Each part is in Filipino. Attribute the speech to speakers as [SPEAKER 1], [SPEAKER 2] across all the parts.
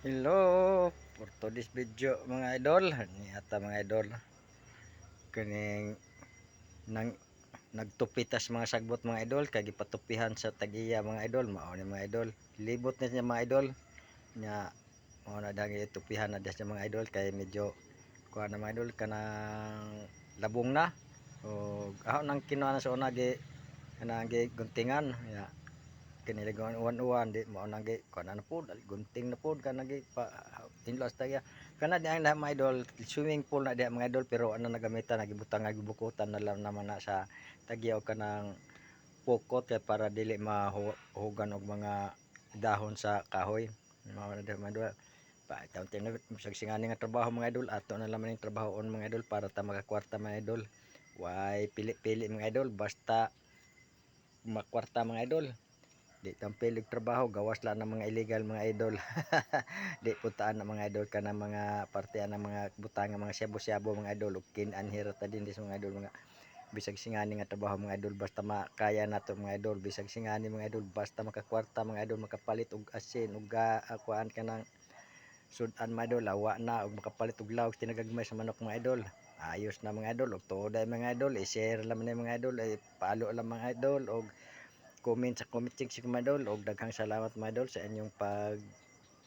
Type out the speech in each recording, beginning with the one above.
[SPEAKER 1] Hello, for today's video mga idol, ni ata mga idol kaning nang nagtupitas mga sagbot mga idol kay gipatupihan sa tagiya mga idol. Mao ni mga idol, libot na siya mga idol nya mao na dangi tupihan na siya mga idol kay medyo kuha na mga idol kanang labong na o aho nang kinuha na sa una gi kanang gi guntingan ya kinilagon uwan-uwan di mao nang gi kuan na pud gunting na pud kanang gi pa inlos tayo kana di ang mga idol swimming pool na di mga idol pero ano nagamitan nagibutang gibukutan na lang naman na sa tagyaw kanang pokot kay para dili mahugan og mga dahon sa kahoy mao na di mga idol pa taon-taon na bisag singani nga trabaho mga idol ato na lang maning trabahoon mga idol para ta makakwarta mga idol way pili-pili mga idol basta makwarta mga idol. Di tampilig trabaho gawas lang ng mga illegal mga idol. Di putaan ng mga idol kana mga partian ng mga butang mga syabo-syabo mga idol ug kin-anhira ta din sa mga idol mga bisag singani nga trabaho mga idol basta makaya nato mga idol bisag singani mga idol basta makakwarta mga idol makapalit og asin ug kuan kanang sudan mga idol lawa na ug makapalit og lawg tinagagmay sa manok mga idol. Ayos na mga idol ug tuod ay mga idol i-share lang ni mga idol ay paalo lang mga idol og comment sa comment section mga idol og daghang salamat mga idol sa inyong pag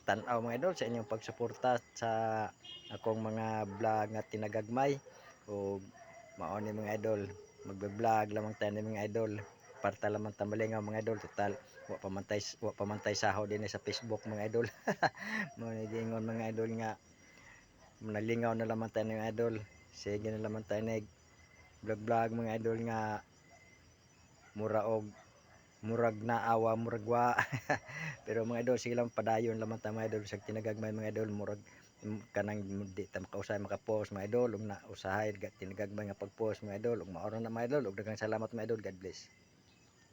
[SPEAKER 1] tan-aw mga idol sa inyong pagsuporta sa akong mga vlog nga tinagagmay ug mao ni mga idol magbe-vlog lamang tayo ni mga idol parta lamang ta malingaw mga idol total wa pamantay sahod din sa Facebook mga idol. Mo ni giingon mga idol nga nalingaw na lamang tayo mga idol sige na lamang tayo nag vlog mga idol nga mura og murag naawa murag wa. Pero mga idol sige lang padayon lamang ta mga idol sa tinagagmay mga idol murag kanang di ta makausay maka-post mga idol ug na usahay tinagagmay nga pag-post mga idol ug maoro na mga idol ug daghang salamat mga idol, God bless.